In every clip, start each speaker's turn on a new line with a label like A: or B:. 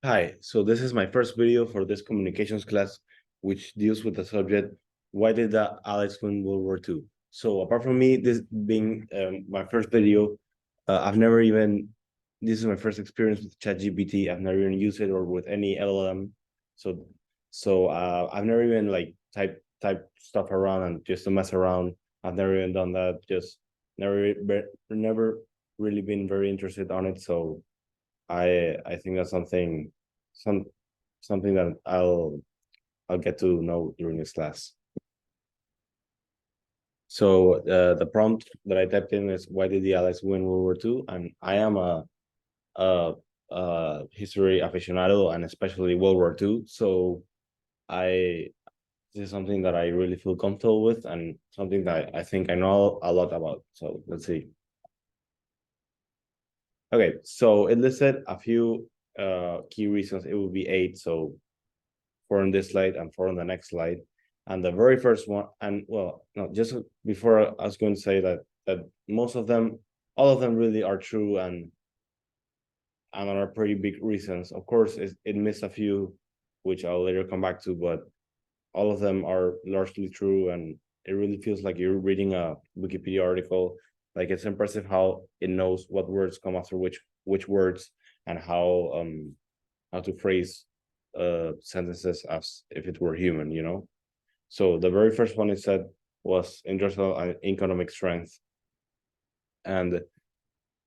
A: Hi, so this is my first video for this communications class, which deals with the subject, why did the Allies win World War II? So apart from me, this being my first video, I've never even, this is my first experience with Chat GPT. I've never even used it or with any LLM. So, so I've never even like type stuff around and just to mess around. I've never even done that, just never really been very interested on it. So I think that's some something that I'll get to know during this class. So the prompt that I typed in is why did the Allies win World War II? And I am a, a history aficionado and especially World War II. So I this is something that I really feel comfortable with and something that I think I know a lot about. So let's see. Okay, so it listed a few key reasons. It would be 8. So 4 on this slide and 4 on the next slide. And the very first one, and well, no, just before I was going to say that most of them, all of them really are true and are pretty big reasons. Of course, it missed a few, which I'll later come back to, but all of them are largely true, and it really feels like you're reading a Wikipedia article. Like it's impressive how it knows what words come after which words and how to phrase sentences as if it were human, you know. So the very first one it said was industrial and economic strength, and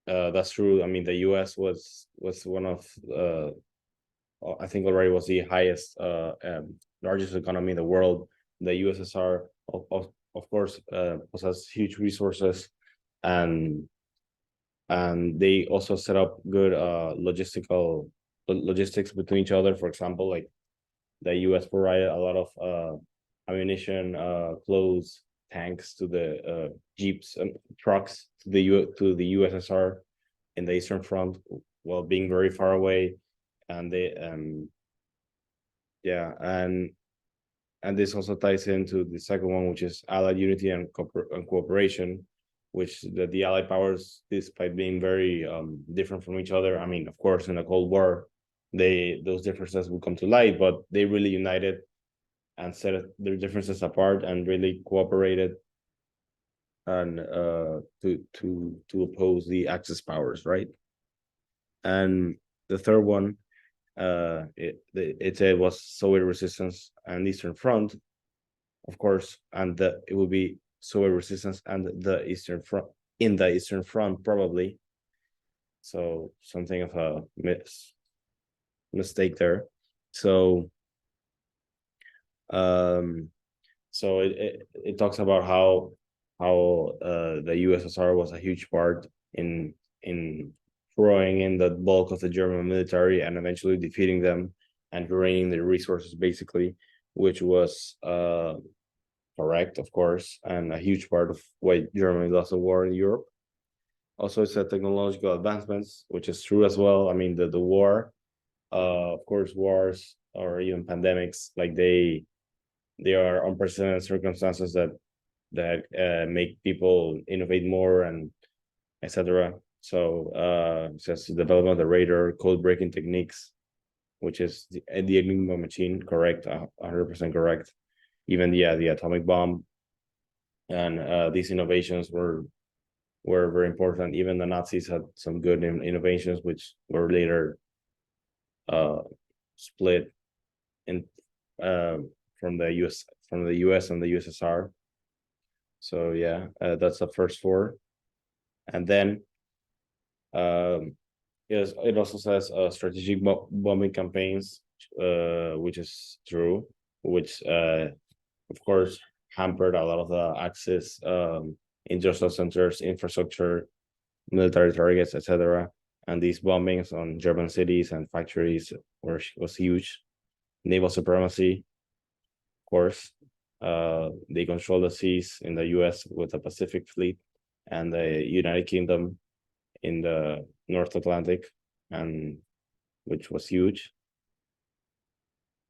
A: that's true. I mean, the U.S. was one of I think already was the highest largest economy in the world. The USSR, of course, possessed huge resources, and they also set up good logistics between each other. For example, like the US provided a lot of ammunition, clothes, tanks to the jeeps and trucks to the USSR in the Eastern Front while being very far away. And they yeah, and this also ties into the second one, which is Allied unity and cooperation, which the Allied powers, despite being very different from each other, I mean, of course, in the Cold War, those differences will come to light, but they really united and set their differences apart and really cooperated and to oppose the Axis powers, right? And the third one, it said was Soviet resistance and Eastern Front, of course, and it would be Soviet resistance and the Eastern Front in the Eastern Front probably. So something of a mistake there. So um so it talks about how the USSR was a huge part in throwing in the bulk of the German military and eventually defeating them and draining their resources basically, which was correct, of course, and a huge part of why Germany lost the war in Europe. Also, it's a technological advancements, which is true as well. I mean, the war, of course, wars or even pandemics, like they are unprecedented circumstances that make people innovate more and etc. So says the development of the radar, code breaking techniques, which is the Enigma machine, correct, 100% correct. Even the atomic bomb, and these innovations were very important. Even the Nazis had some good innovations, which were later split in uh, from the US and the USSR. So yeah, that's the first 4, and then yes, it also says strategic bombing campaigns, which is true, which of course hampered a lot of the Axis industrial centers, infrastructure, military targets, etc. And these bombings on German cities and factories was huge. Naval supremacy, of course. They control the seas in the US with the Pacific Fleet and the United Kingdom in the North Atlantic, and which was huge.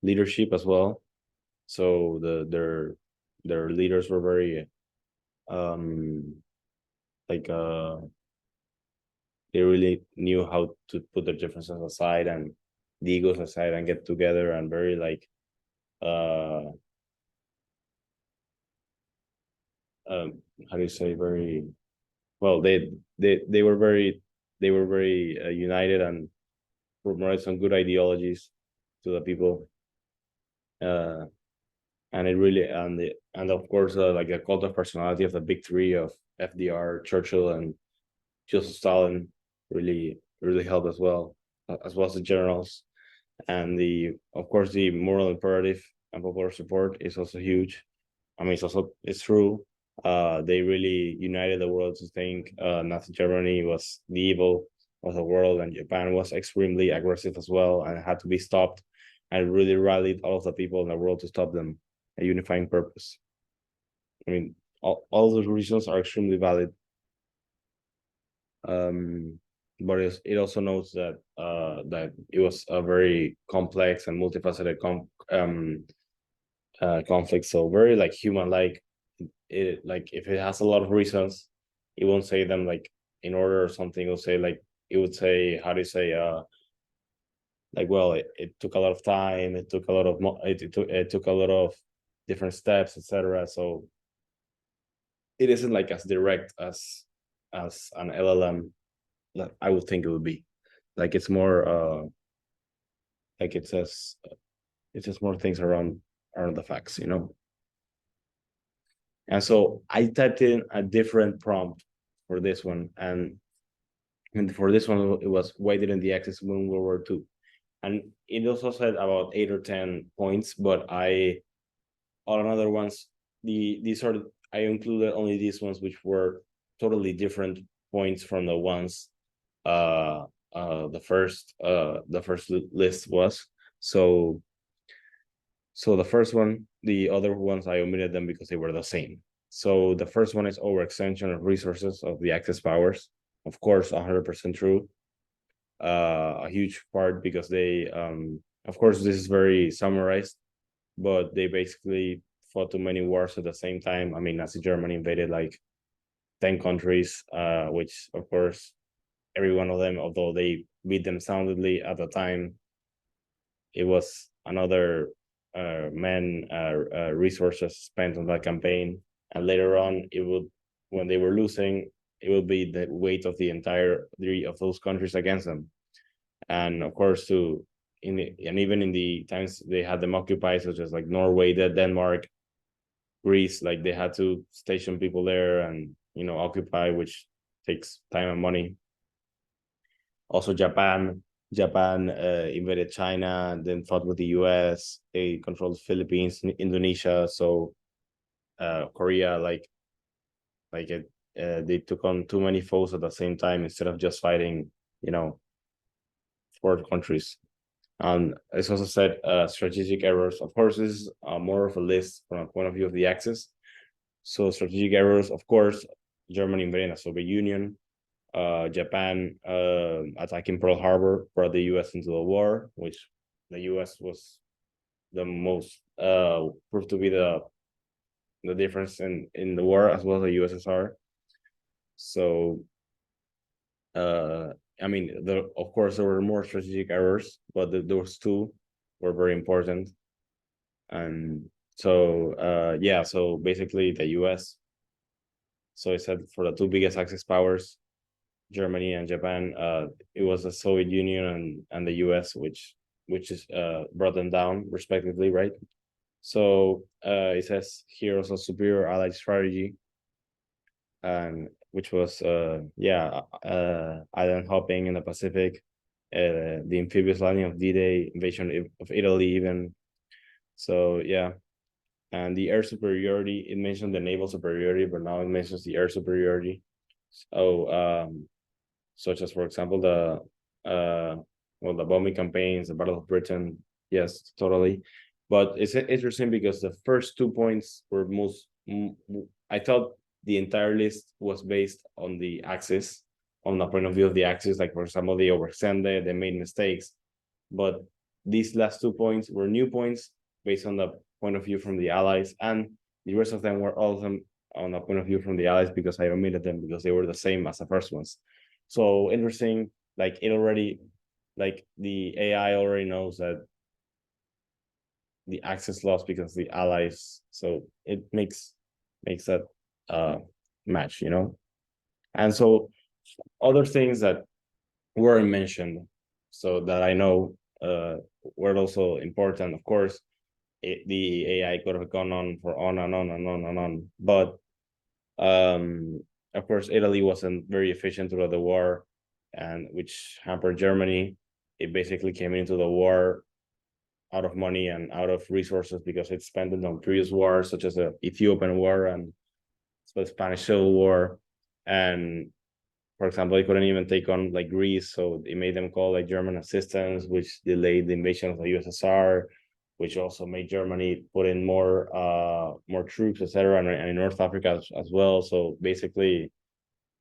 A: Leadership as well. So their leaders were very like they really knew how to put their differences aside and the egos aside and get together, and very like how do you say, very well, they were very, united and promoted some good ideologies to the people, uh and it really, and of course, like a cult of personality of the big three of FDR, Churchill, and Joseph Stalin really helped as well, as well as the generals. And the of course the moral imperative and popular support is also huge. I mean, it's true. They really united the world to think Nazi Germany was the evil of the world, and Japan was extremely aggressive as well, and had to be stopped. And really rallied all of the people in the world to stop them. A unifying purpose. I mean, all those reasons are extremely valid. But it also notes that that it was a very complex and multifaceted conflict. So very like human like. It like if it has a lot of reasons, it won't say them like in order or something. It'll say like, it would say, how do you say, like, well, it took a lot of time, it took a lot of it took a lot of different steps, etc. So it isn't like as direct as an LLM that I would think it would be. Like it's more like it says, more things around the facts, you know. And so I typed in a different prompt for this one, and for this one it was, why didn't the Axis win World War II? And it also said about 8 or 10 points, but I, all another ones, these are, I included only these ones which were totally different points from the ones the first list was. So the first one, the other ones I omitted them because they were the same. So the first one is overextension of resources of the Axis powers. Of course, 100% true. A huge part because they, of course, this is very summarized, but they basically fought too many wars at the same time. I mean, Nazi Germany invaded like 10 countries, which of course, every one of them, although they beat them soundly at the time, it was another resources spent on that campaign. And later on, it would, when they were losing, it would be the weight of the entire three of those countries against them. And of course, and even in the times they had them occupied, such as like Norway, Denmark, Greece, like they had to station people there and, occupy, which takes time and money. Also, Japan invaded China, then fought with the US. They controlled Philippines, Indonesia. So Korea, they took on too many foes at the same time instead of just fighting, 4 countries. It's also said strategic errors. Of course, this is more of a list from a point of view of the Axis. So strategic errors, of course, Germany invading the Soviet Union, Japan attacking Pearl Harbor brought the US into the war, which the US was the most proved to be the difference in the war, as well as the USSR. So I mean, of course there were more strategic errors, but those two were very important. And so yeah, so basically the US, so I said for the two biggest Axis powers, Germany and Japan, it was the Soviet Union and the US, which is brought them down respectively, right? So it says here also superior allied strategy, and which was island hopping in the Pacific, the amphibious landing of D-Day, invasion of Italy even. So yeah, and the air superiority, it mentioned the naval superiority, but now it mentions the air superiority. So such as, for example, the bombing campaigns, the Battle of Britain. Yes, totally. But it's interesting because the first 2 points were I thought the entire list was based on the Axis, on the point of view of the Axis. Like, for example, they overextended, they made mistakes. But these last 2 points were new points based on the point of view from the Allies, and the rest of them were all of them on the point of view from the Allies, because I omitted them because they were the same as the first ones. So interesting, like it already, like the AI already knows that the access lost because the allies, so it makes that match, you know. And so other things that weren't mentioned, so that I know were also important. Of course, the AI could have gone on for on and on and on and on, but of course, Italy wasn't very efficient throughout the war, and which hampered Germany. It basically came into the war out of money and out of resources because it spent it on previous wars, such as the Ethiopian War and the Spanish Civil War. And for example, they couldn't even take on like Greece, so it made them call like German assistance, which delayed the invasion of the USSR, which also made Germany put in more troops, etc., and in North Africa as well. So basically,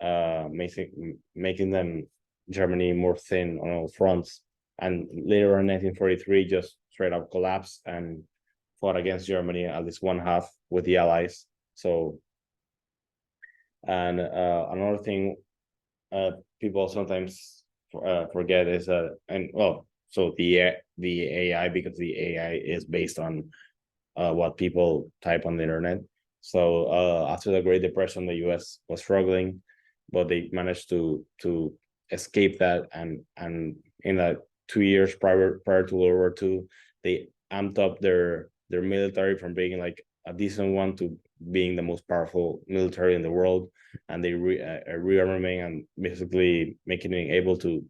A: making them Germany more thin on all fronts. And later in 1943, just straight up collapsed and fought against Germany at least one half with the Allies. So, and another thing people sometimes forget is that, and well, so the AI, because the AI is based on what people type on the internet. So after the Great Depression, the U.S. was struggling, but they managed to escape that, and in that 2 years prior to World War II, they amped up their military from being like a decent one to being the most powerful military in the world, and they rearming and basically making it able to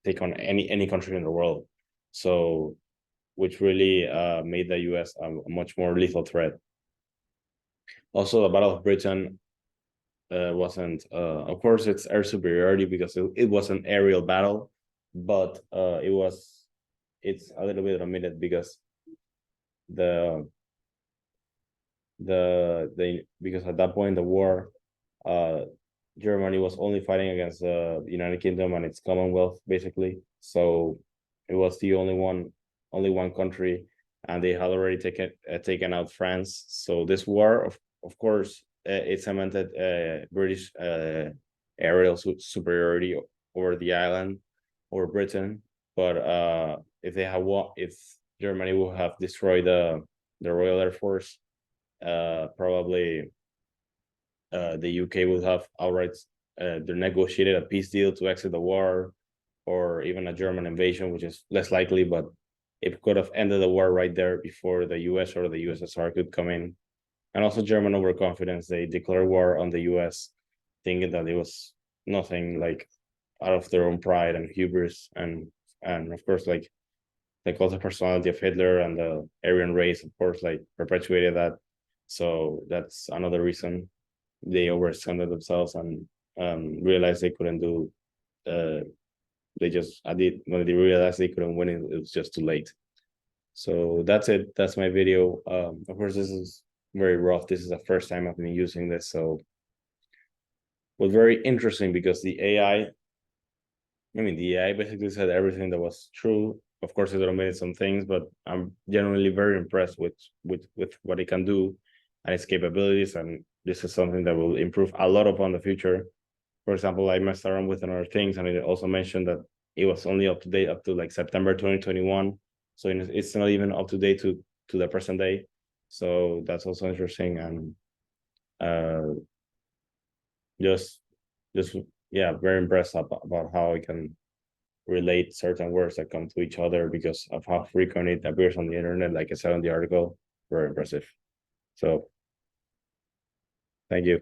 A: take on any country in the world. So which really made the US a much more lethal threat. Also, the Battle of Britain wasn't, of course, it's air superiority because it was an aerial battle, but it's a little bit omitted because the because at that point in the war, uh, Germany was only fighting against the United Kingdom and its Commonwealth, basically. So it was the only one country, and they had already taken out France. So this war, of course, it cemented British aerial superiority over the island, over Britain. But if Germany would have destroyed the Royal Air Force, probably the UK would have outright negotiated a peace deal to exit the war, or even a German invasion, which is less likely, but it could have ended the war right there before the US or the USSR could come in. And also German overconfidence, they declared war on the US, thinking that it was nothing, like out of their own pride and hubris, and of course like the cult of personality of Hitler and the Aryan race, of course, like perpetuated that. So that's another reason they overextended themselves and realized they couldn't do. They just when they realized they couldn't win, it was just too late. So that's it. That's my video. Of course, this is very rough. This is the first time I've been using this, so it was very interesting because the AI. I mean, the AI basically said everything that was true. Of course, it automated some things, but I'm generally very impressed with what it can do and its capabilities. And this is something that will improve a lot upon the future. For example, I messed around with another things, and it also mentioned that it was only up to date up to like September 2021. So it's not even up to date to the present day. So that's also interesting, and uh, just just yeah, very impressed about how it can relate certain words that come to each other because of how frequent it appears on the internet, like I said on the article. Very impressive. So thank you.